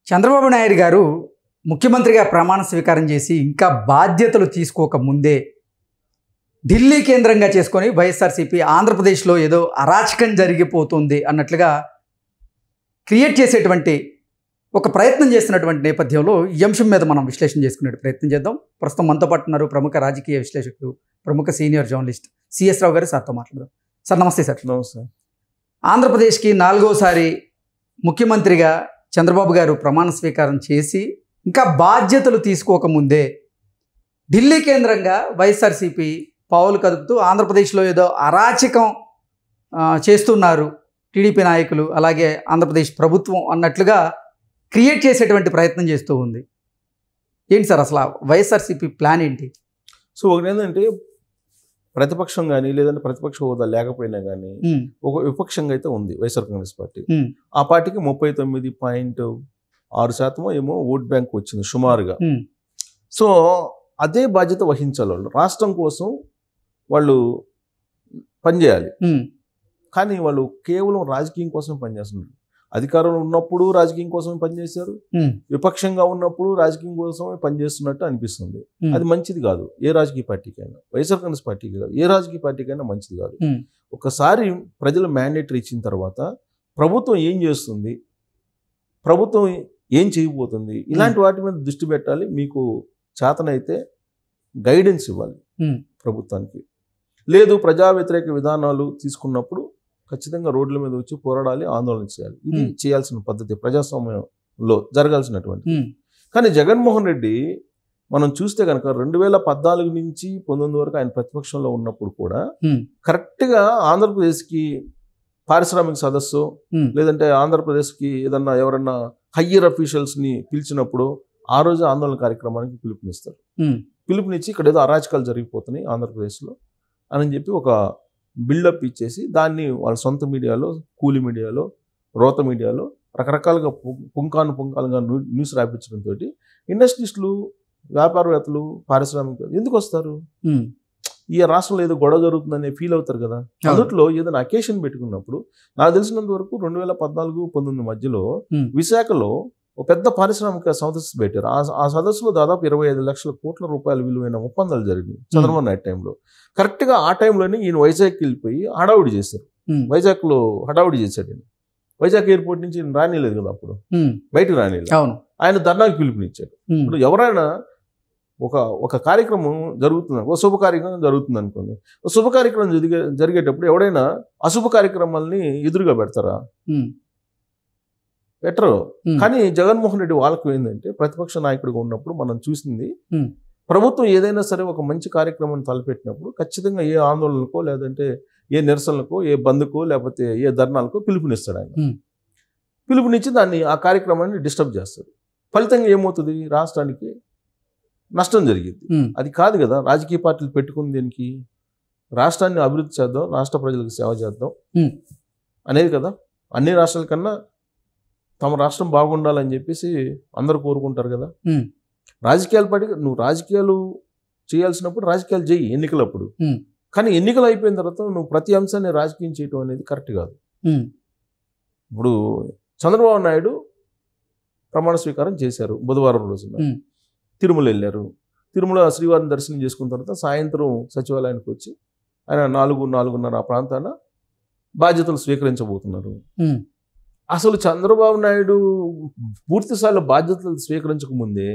చంద్రబాబు నాయుడు గారు ముఖ్యమంత్రిగా ప్రమాణ స్వీకారం చేసి ఇంకా బాధ్యతలు తీసుకోక ముందే ఢిల్లీ కేంద్రంగా చేసుకొని వైఎస్ఆర్సీపీ ఆంధ్రప్రదేశ్లో ఏదో అరాచకం జరిగిపోతుంది అన్నట్లుగా క్రియేట్ చేసేటువంటి ఒక ప్రయత్నం చేస్తున్నటువంటి నేపథ్యంలో ఈ అంశం మీద మనం విశ్లేషణ చేసుకునే ప్రయత్నం చేద్దాం. ప్రస్తుతం మనతో పాటు ఉన్నారు ప్రముఖ రాజకీయ విశ్లేషకులు, ప్రముఖ సీనియర్ జర్నలిస్ట్ సిఎస్ రావు గారు. సార్తో మాట్లాడదాం. సార్ నమస్తే. సార్ నమస్తే. ఆంధ్రప్రదేశ్కి 4వసారి ముఖ్యమంత్రిగా చంద్రబాబు గారు ప్రమాణ స్వీకారం చేసి ఇంకా బాధ్యతలు తీసుకోకముందే ఢిల్లీ కేంద్రంగా వైఎస్ఆర్సీపీ పావులు కదుపుతూ ఆంధ్రప్రదేశ్లో ఏదో అరాచకం చేస్తున్నారు టీడీపీ నాయకులు, అలాగే ఆంధ్రప్రదేశ్ ప్రభుత్వం అన్నట్లుగా క్రియేట్ చేసేటువంటి ప్రయత్నం చేస్తూ ఉంది. ఏంటి సార్ అసలు వైఎస్ఆర్సీపీ ప్లాన్ ఏంటి? సో ఒకటి ఏంటంటే, ప్రతిపక్షం కానీ లేదంటే ప్రతిపక్ష హోదా లేకపోయినా కానీ ఒక విపక్షంగా అయితే ఉంది వైఎస్ఆర్ కాంగ్రెస్ పార్టీ. ఆ పార్టీకి 39.6% ఏమో ఓట్ బ్యాంక్ వచ్చింది సుమారుగా. సో అదే బాధ్యత వహించాలి వాళ్ళు. రాష్ట్రం కోసం వాళ్ళు పనిచేయాలి. కానీ వాళ్ళు కేవలం రాజకీయం కోసం పనిచేస్తున్నారు. అధికారంలో ఉన్నప్పుడు రాజకీయం కోసమే పనిచేశారు, విపక్షంగా ఉన్నప్పుడు రాజకీయం కోసమే పనిచేస్తున్నట్టు అనిపిస్తుంది. అది మంచిది కాదు ఏ రాజకీయ పార్టీకైనా, వైఎస్ఆర్ కాంగ్రెస్ పార్టీకి కాదు, ఏ రాజకీయ పార్టీకైనా మంచిది కాదు. ఒకసారి ప్రజలు మ్యాండేటరీ ఇచ్చిన తర్వాత ప్రభుత్వం ఏం చేస్తుంది, ప్రభుత్వం ఏం చేయబోతుంది, ఇలాంటి వాటి మీద దృష్టి పెట్టాలి. మీకు చేతనైతే గైడెన్స్ ఇవ్వాలి ప్రభుత్వానికి. లేదు ప్రజా వ్యతిరేక విధానాలు తీసుకున్నప్పుడు ఖచ్చితంగా రోడ్ల మీద వచ్చి పోరాడాలి, ఆందోళన చేయాలి. ఇది చేయాల్సిన పద్ధతి, ప్రజాస్వామ్యంలో జరగాల్సినటువంటి. కానీ జగన్మోహన్ రెడ్డి మనం చూస్తే కనుక 2014 నుంచి 19 వరకు ఆయన ప్రతిపక్షంలో ఉన్నప్పుడు కూడా కరెక్ట్గా ఆంధ్రప్రదేశ్కి పారిశ్రామిక సదస్సు లేదంటే ఆంధ్రప్రదేశ్కి ఏదన్నా ఎవరన్నా హయ్యర్ అఫీషియల్స్ని పిలిచినప్పుడు ఆ రోజు ఆందోళన కార్యక్రమానికి పిలుపునిస్తారు. పిలుపునిచ్చి ఇక్కడ ఏదో అరాచకాలు జరిగిపోతున్నాయి ఆంధ్రప్రదేశ్లో అని చెప్పి ఒక బిల్డప్ ఇచ్చేసి దాన్ని వాళ్ళ సొంత మీడియాలో, కూలి మీడియాలో, రోత మీడియాలో రకరకాలుగా పుంకానుగా న్యూస్ రాయించడంతో ఇండస్ట్రీస్టులు, వ్యాపారవేత్తలు, పారిశ్రామిక ఎందుకు వస్తారు? ఈ రాష్ట్రంలో ఏదో గొడవ జరుగుతుందని ఫీల్ అవుతారు కదా. అందుట్లో ఏదైనా అకేషన్ పెట్టుకున్నప్పుడు నాకు తెలిసినంత వరకు 2014-19 మధ్యలో విశాఖలో ఒక పెద్ద పారిశ్రామిక సదస్సు పెట్టారు. ఆ సదస్సులో దాదాపు 25 లక్షల కోట్ల రూపాయల విలువైన ఒప్పందాలు జరిగినాయి చంద్రబాబు నాయుడు టైంలో. కరెక్ట్గా ఆ టైంలోనే ఈయన వైజాగ్కి వెళ్ళిపోయి హడావుడి చేశారు. వైజాగ్లో హడావుడి చేశాడు ఈయన. వైజాగ్ ఎయిర్పోర్ట్ నుంచి రానిలేదు కదా, అప్పుడు బయటకు రానిలేదు. ఆయన ధర్నాకి పిలుపునిచ్చాడు. ఇప్పుడు ఎవరైనా ఒక కార్యక్రమం జరుగుతుంది, ఒక శుభ కార్యక్రమం జరుగుతుంది అనుకోండి, ఒక శుభ కార్యక్రమం జరిగేటప్పుడు ఎవడైనా అశుభ కార్యక్రమాలని ఎదురుగా పెడతారా? పెట్టరు. కానీ జగన్మోహన్ రెడ్డి వాళ్ళకు ఏంటంటే, ప్రతిపక్ష నాయకుడిగా ఉన్నప్పుడు మనం చూసింది, ప్రభుత్వం ఏదైనా సరే ఒక మంచి కార్యక్రమాన్ని తలపెట్టినప్పుడు ఖచ్చితంగా ఏ ఆందోళనకో లేదంటే ఏ నిరసనలకో ఏ బంద్కో లేకపోతే ఏ ధర్నాలకో పిలుపునిస్తాడు ఆయన. పిలుపునిచ్చి దాన్ని ఆ కార్యక్రమాన్ని డిస్టర్బ్ చేస్తాడు. ఫలితంగా ఏమవుతుంది? రాష్ట్రానికి నష్టం జరిగింది. అది కాదు కదా రాజకీయ పార్టీలు పెట్టుకుని దేనికి? రాష్ట్రాన్ని అభివృద్ధి చేద్దాం, రాష్ట్ర ప్రజలకు సేవ చేద్దాం అనేది కదా. అన్ని రాష్ట్రాల కన్నా తమ రాష్ట్రం బాగుండాలని చెప్పేసి అందరూ కోరుకుంటారు కదా. రాజకీయాల పార్టీ నువ్వు రాజకీయాలు చేయాల్సినప్పుడు రాజకీయాలు చేయి ఎన్నికలప్పుడు. కానీ ఎన్నికలు అయిపోయిన తర్వాత నువ్వు ప్రతి అంశాన్ని రాజకీయం చేయడం అనేది కరెక్ట్ కాదు. ఇప్పుడు చంద్రబాబు నాయుడు ప్రమాణ స్వీకారం చేశారు బుధవారం రోజున. తిరుమల వెళ్ళారు. తిరుమల శ్రీవారిని దర్శనం చేసుకున్న తర్వాత సాయంత్రం సచివాలయానికి వచ్చి ఆయన 4-4:30 ఆ ప్రాంతాన బాధ్యతలు స్వీకరించబోతున్నారు. అసలు చంద్రబాబు నాయుడు పూర్తిస్థాయిలో బాధ్యతలు స్వీకరించక ముందే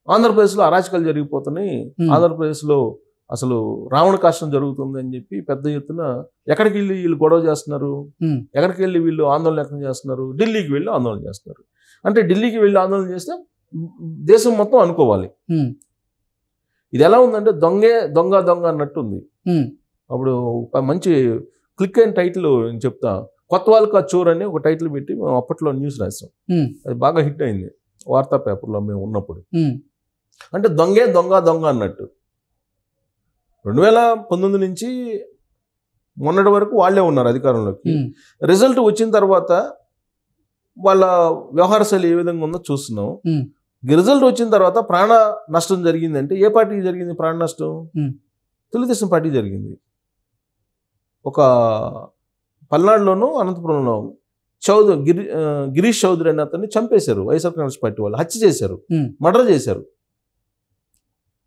ఆంధ్రప్రదేశ్లో అరాచకాలు జరిగిపోతున్నాయి, ఆంధ్రప్రదేశ్లో అసలు రావణ కాష్టం జరుగుతుంది అని చెప్పి పెద్ద ఎత్తున ఎక్కడికి వెళ్ళి వీళ్ళు గొడవ చేస్తున్నారు, ఎక్కడికి వెళ్ళి వీళ్ళు ఆందోళన వ్యక్తం చేస్తున్నారు? ఢిల్లీకి వెళ్ళి ఆందోళన చేస్తున్నారు. అంటే ఢిల్లీకి వెళ్ళి ఆందోళన చేస్తే దేశం మొత్తం అనుకోవాలి. ఇది ఎలా ఉందంటే దొంగ అన్నట్టు ఉంది. అప్పుడు మంచి క్లిక్ అయిన టైటిల్ నేను చెప్తా, కొత్త వాళ్ళకి చోర్ అని ఒక టైటిల్ పెట్టి మేము అప్పట్లో న్యూస్ రాసాం. అది బాగా హిట్ అయింది వార్తా పేపర్లో మేము ఉన్నప్పుడు. అంటే దొంగ అన్నట్టు 2019 నుంచి మొన్నటి వరకు వాళ్ళే ఉన్నారు అధికారంలోకి. రిజల్ట్ వచ్చిన తర్వాత వాళ్ళ వ్యవహార శైలి ఏ విధంగా ఉందో చూస్తున్నాం. రిజల్ట్ వచ్చిన తర్వాత ప్రాణ నష్టం జరిగిందంటే ఏ పార్టీకి జరిగింది ప్రాణ నష్టం? తెలుగుదేశం పార్టీ జరిగింది. ఒక పల్నాడులోనూ అనంతపురంలో గిరీష్ చౌదరి అనే అతన్ని చంపేశారు వైఎస్ఆర్ కాంగ్రెస్ పార్టీ వాళ్ళు, హత్య చేశారు, మర్డర్ చేశారు.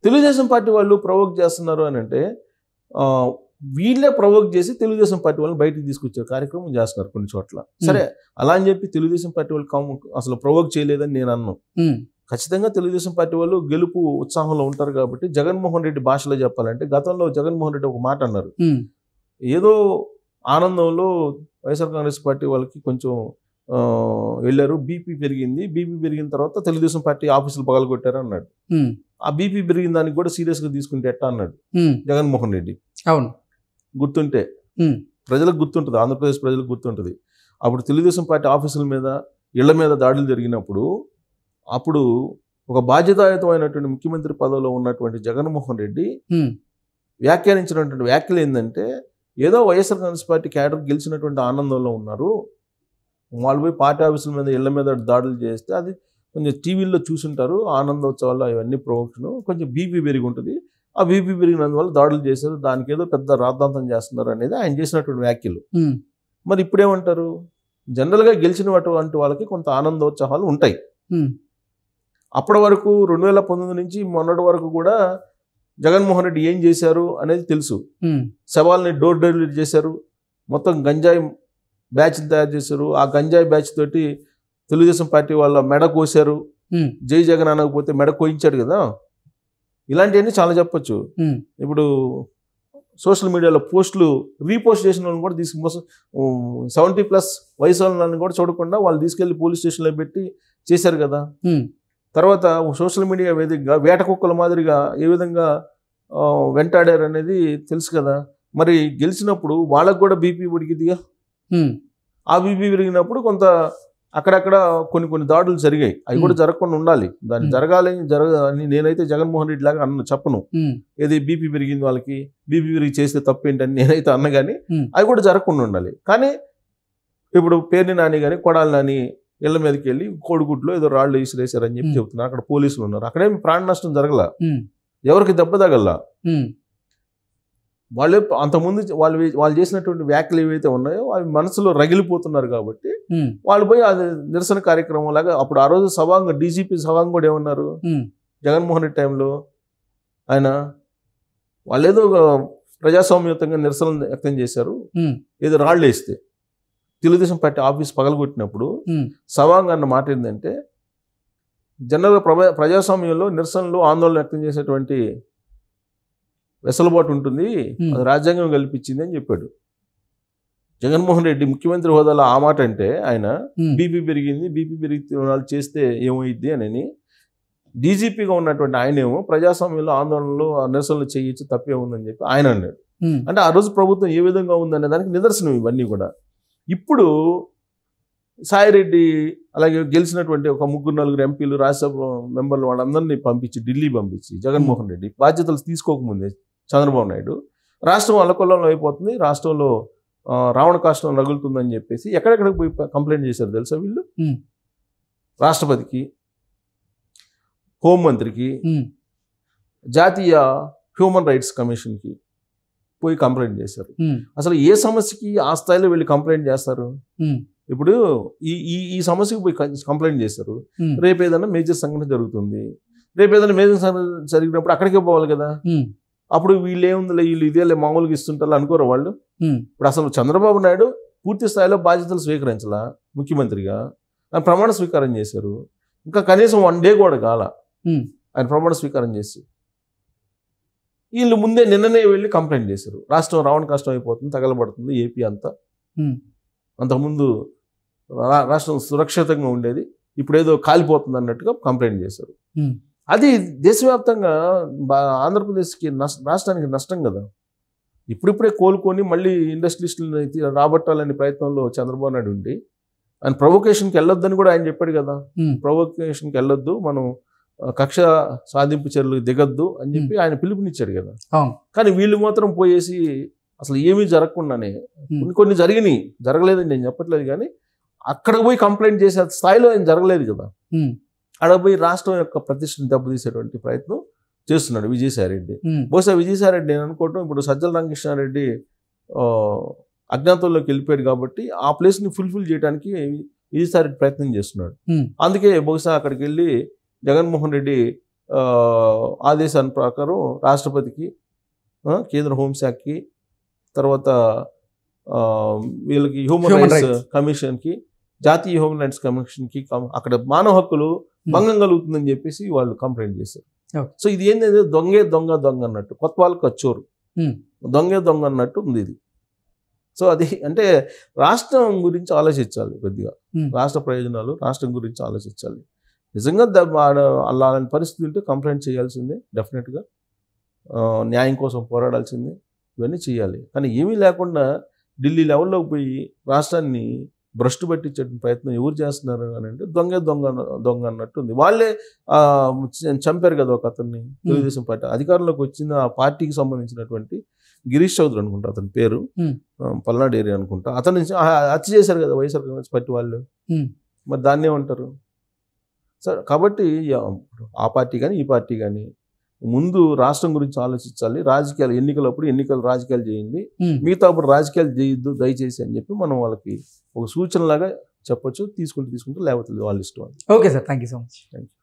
తెలుగుదేశం పార్టీ వాళ్ళు ప్రవోక్ చేస్తున్నారు అని అంటే వీళ్ళే ప్రవోక్ చేసి తెలుగుదేశం పార్టీ వాళ్ళని బయటికి తీసుకొచ్చే కార్యక్రమం చేస్తున్నారు కొన్ని చోట్ల. సరే, అలా అని చెప్పి తెలుగుదేశం పార్టీ వాళ్ళు అసలు ప్రవోక్ చేయలేదని నేను అన్నాను. ఖచ్చితంగా తెలుగుదేశం పార్టీ వాళ్ళు గెలుపు ఉత్సాహంలో ఉంటారు కాబట్టి, జగన్మోహన్ రెడ్డి భాషలో చెప్పాలంటే గతంలో జగన్మోహన్ రెడ్డి ఒక మాట అన్నారు, ఏదో ఆనందంలో వైఎస్ఆర్ కాంగ్రెస్ పార్టీ వాళ్ళకి కొంచెం వెళ్ళారు, బీపీ పెరిగింది, బీపీ పెరిగిన తర్వాత తెలుగుదేశం పార్టీ ఆఫీసులు పగలగొట్టారు అన్నాడు. ఆ బీపీ పెరిగిన దానికి కూడా సీరియస్గా తీసుకుంటే ఎట్టా అన్నాడు జగన్మోహన్ రెడ్డి. అవును, గుర్తుంటే ప్రజలకు గుర్తుంటుంది, ఆంధ్రప్రదేశ్ ప్రజలకు గుర్తుంటుంది. అప్పుడు తెలుగుదేశం పార్టీ ఆఫీసుల మీద, ఇళ్ల మీద దాడులు జరిగినప్పుడు అప్పుడు ఒక బాధ్యతాయుతమైనటువంటి ముఖ్యమంత్రి పదవిలో ఉన్నటువంటి జగన్మోహన్ రెడ్డి వ్యాఖ్యానించినటువంటి వ్యాఖ్యలు ఏంటంటే, ఏదో వైఎస్ఆర్ కాంగ్రెస్ పార్టీ క్యాడర్ గెలిచినటువంటి ఆనందంలో ఉన్నారు, వాళ్ళు పోయి పార్టీ ఆఫీసుల మీద, ఇళ్ల మీద దాడులు చేస్తే అది కొంచెం టీవీల్లో చూసుంటారు, ఆనందోత్సవాలు అవన్నీ ప్రొవోక్షన్, కొంచెం బీపీ పెరిగి ఉంటుంది, ఆ బీపీ పెరిగినందువల్ల దాడులు చేశారు, దానికి ఏదో పెద్ద రాద్ధాంతం చేస్తున్నారు అనేది ఆయన చేసినటువంటి వ్యాఖ్యలు. మరి ఇప్పుడేమంటారు, జనరల్గా గెలిచినటువంటి వాళ్ళకి కొంత ఆనందోత్సాహాలు ఉంటాయి. అప్పటి వరకు 2019 నుంచి మొన్నటి వరకు కూడా జగన్మోహన్ రెడ్డి ఏం చేశారు అనేది తెలుసు. శవాల్ని డోర్ డెలివరీ చేశారు, మొత్తం గంజాయి బ్యాచ్ తయారు చేశారు, ఆ గంజాయి బ్యాచ్ తోటి తెలుగుదేశం పార్టీ వాళ్ళ మెడ కోసారు, జై జగన్ అనకపోతే మెడ కోయించాడు కదా. ఇలాంటివన్నీ చాలా చెప్పొచ్చు. ఇప్పుడు సోషల్ మీడియాలో పోస్టులు రీపోస్ట్ చేసిన వాళ్ళని కూడా 70+ వయసు వాళ్ళని కూడా చూడకుండా వాళ్ళు తీసుకెళ్లి పోలీస్ స్టేషన్లో పెట్టి చేశారు కదా. తర్వాత సోషల్ మీడియా వేదికగా వేట కుక్కల మాదిరిగా ఏ విధంగా వెంటాడారు అనేది తెలుసు కదా. మరి గెలిచినప్పుడు వాళ్ళకు కూడా బీపీ ఉడికిదిగా, ఆ బీపీ పెరిగినప్పుడు కొంత అక్కడక్కడ కొన్ని దాడులు జరిగాయి, అవి కూడా జరగకుండా ఉండాలి, దాన్ని జరగాలని నేనైతే జగన్మోహన్ రెడ్డి లాగా చెప్పను. ఏది బీపీ పెరిగింది వాళ్ళకి, బీపీ పెరిగి చేస్తే తప్పేంటని నేనైతే అన్న కానీ అవి కూడా జరగకుండా ఉండాలి. కానీ ఇప్పుడు పేర్ని నాని కానీ కొడాలి నాని ఇళ్ల మీదకి వెళ్ళి కోడిగుడ్లో ఏదో రాళ్ళు విసిరేశారని చెప్పి చెబుతున్నారు, అక్కడ పోలీసులు ఉన్నారు, అక్కడేమి ప్రాణ నష్టం జరగల, ఎవరికి దెబ్బ తగల. వాళ్ళే అంతకుముందు వాళ్ళు చేసినటువంటి వ్యాఖ్యలు ఏవైతే ఉన్నాయో అవి మనసులో రగిలిపోతున్నారు కాబట్టి వాళ్ళు పోయి అది నిరసన కార్యక్రమం లాగా. అప్పుడు ఆ రోజు డీజీపీ సవాంగ్ కూడా ఏమన్నారు జగన్మోహన్ రెడ్డి టైంలో, ఆయన వాళ్ళు ఏదో ప్రజాస్వామ్యయుతంగా నిరసన వ్యక్తం చేశారు, ఏదో రాళ్ళు వేస్తే తెలుగుదేశం పార్టీ ఆఫీస్ పగలగొట్టినప్పుడు సవాంగ్ అన్న మాట ఏంటంటే, జనరల్గా ప్రజాస్వామ్యంలో నిరసనలు ఆందోళన వ్యక్తం చేసేటువంటి వెసులుబాటు ఉంటుంది, అది రాజ్యాంగం కల్పించింది అని చెప్పాడు. జగన్మోహన్ రెడ్డి ముఖ్యమంత్రి హోదాలో ఆ మాట అంటే ఆయన బీపీ పెరిగింది, బీపీ పెరిగి వాళ్ళు చేస్తే ఏమైద్ది అని, డీజీపీగా ఉన్నటువంటి ఆయనేమో ప్రజాస్వామ్యంలో ఆందోళనలు నిరసనలు చేయొచ్చు, తప్పే ఉందని చెప్పి ఆయన అన్నాడు. అంటే ఆ రోజు ప్రభుత్వం ఏ విధంగా ఉందనే దానికి నిదర్శనం ఇవన్నీ కూడా. ఇప్పుడు సాయిరెడ్డి అలాగే గెలిచినటువంటి ఒక 3-4 ఎంపీలు, రాజ్యసభ మెంబర్లు వాళ్ళందరినీ ఢిల్లీ పంపించి జగన్మోహన్ రెడ్డి బాధ్యతలు తీసుకోకముందే చంద్రబాబు నాయుడు రాష్ట్రం అల్లకొల్లంలో అయిపోతుంది, రాష్ట్రంలో రావణ కాష్టం రగులుతుందని చెప్పేసి ఎక్కడెక్కడికి పోయి కంప్లైంట్ చేశారు తెలుసా వీళ్ళు? రాష్ట్రపతికి, హోంమంత్రికి, జాతీయ హ్యూమన్ రైట్స్ కమిషన్కి పోయి కంప్లైంట్ చేశారు. అసలు ఏ సమస్యకి ఆ స్థాయిలో వెళ్ళి కంప్లైంట్ చేస్తారు? ఇప్పుడు ఈ సమస్యకు పోయి కంప్లైంట్ చేశారు, రేపు ఏదైనా మేజర్ సంఘటన జరుగుతుంది, రేపు ఏదైనా మేజర్ సంఘటన జరిగినప్పుడు అక్కడికే పోవాలి కదా. అప్పుడు వీళ్ళు ఏముందిలే, వీళ్ళు ఇదేలే మామూలుగా ఇస్తుంటారు అనుకోరు వాళ్ళు. ఇప్పుడు అసలు చంద్రబాబు నాయుడు పూర్తి స్థాయిలో బాధ్యతలు స్వీకరించాలా ముఖ్యమంత్రిగా, ఆయన ప్రమాణ స్వీకారం చేశారు, ఇంకా కనీసం 1 డే కూడా కాల ఆయన ప్రమాణ స్వీకారం చేసి. వీళ్ళు ముందే నిన్ననే వెళ్ళి కంప్లైంట్ చేశారు, రాష్ట్రం రావణ కష్టం అయిపోతుంది, తగలబడుతుంది ఏపీ అంతా, అంతకుముందు రాష్ట్రం సురక్షితంగా ఉండేది, ఇప్పుడు ఏదో కాలిపోతుంది అన్నట్టుగా కంప్లైంట్ చేశారు. అది దేశవ్యాప్తంగా ఆంధ్రప్రదేశ్కి రాష్ట్రానికి నష్టం కదా. ఇప్పుడిప్పుడే కోలుకొని మళ్ళీ ఇండస్ట్రియలిస్టులను రాబట్టాలనే ప్రయత్నంలో చంద్రబాబు నాయుడు ఉండి ఆయన ప్రొవొకేషన్కి వెళ్ళొద్దని కూడా ఆయన చెప్పాడు కదా. ప్రొవొకేషన్కి వెళ్ళొద్దు, మనం కక్ష సాధింపు చర్యలు దిగద్దు అని చెప్పి ఆయన పిలుపునిచ్చాడు కదా. కానీ వీళ్ళు మాత్రం పోయేసి అసలు ఏమీ జరగకుండానే కొన్ని జరిగినాయి, జరగలేదని నేను చెప్పట్లేదు, కానీ అక్కడ పోయి కంప్లైంట్ చేసే స్థాయిలో ఆయన జరగలేదు కదా. అక్కడ పోయి రాష్ట్రం యొక్క ప్రతిష్టను దెబ్బతీసేటువంటి ప్రయత్నం చేస్తున్నాడు విజయసాయిరెడ్డి. బహుశా విజయసాయిరెడ్డి నేను అనుకోవటం, ఇప్పుడు సజ్జల రామకృష్ణారెడ్డి అజ్ఞాతంలోకి వెళ్ళిపోయాడు కాబట్టి ఆ ప్లేస్ని ఫుల్ఫిల్ చేయడానికి ఈసారి ప్రయత్నం చేస్తున్నాడు. అందుకే బహుశా అక్కడికి వెళ్ళి జగన్మోహన్ రెడ్డి ఆదేశాల ప్రకారం రాష్ట్రపతికి, కేంద్ర హోంశాఖకి, తర్వాత వీళ్ళకి హ్యూమన్ రైట్స్ కమిషన్కి, జాతీయ హ్యూమన్ రైట్స్ కమిషన్కి అక్కడ మానవ హక్కులు భంగం కలుగుతుందని చెప్పేసి వాళ్ళు కంప్లైంట్ చేశారు. సో ఇది ఏంటంటే దొంగ అన్నట్టు, కొత్త వాళ్ళకి కచ్చోరు, దొంగ అన్నట్టు ఉంది ఇది. సో అది అంటే రాష్ట్రం గురించి ఆలోచించాలి కొద్దిగా, రాష్ట్ర ప్రయోజనాలు, రాష్ట్రం గురించి ఆలోచించాలి. నిజంగా అలాంటి పరిస్థితి ఉంటే కంప్లైంట్ చేయాల్సిందే, డెఫినెట్గా న్యాయం కోసం పోరాడాల్సిందే, ఇవన్నీ చేయాలి. కానీ ఏమీ లేకుండా ఢిల్లీ లెవెల్లోకి పోయి రాష్ట్రాన్ని భ్రష్టు పట్టించే ప్రయత్నం ఎవరు చేస్తున్నారు అని అంటే దొంగ అన్నట్టు ఉంది. వాళ్ళే చంపారు కదా ఒక అతన్ని, తెలుగుదేశం పార్టీ అధికారంలోకి వచ్చిన ఆ పార్టీకి సంబంధించినటువంటి గిరీష్ చౌదరి అనుకుంటా అతని పేరు, పల్నాడు ఏరియా అనుకుంటా, అతను హత్య చేశారు కదా వైఎస్ఆర్ కాంగ్రెస్ పార్టీ వాళ్ళు. మరి దాన్ని ఏమంటారు? సరే, కాబట్టి ఆ పార్టీ కానీ ఈ పార్టీ కానీ ముందు రాష్ట్రం గురించి ఆలోచించాలి. రాజకీయాలు ఎన్నికలు రాజకీయాలు చేయండి, మిగతా అప్పుడు రాజకీయాలు చేయొద్దు దయచేసి అని చెప్పి మనం వాళ్ళకి ఒక సూచనలాగా చెప్పొచ్చు. తీసుకుంటే లేకపోతే వాళ్ళ ఇష్టం. Okay sir, thank you so much. Thank you.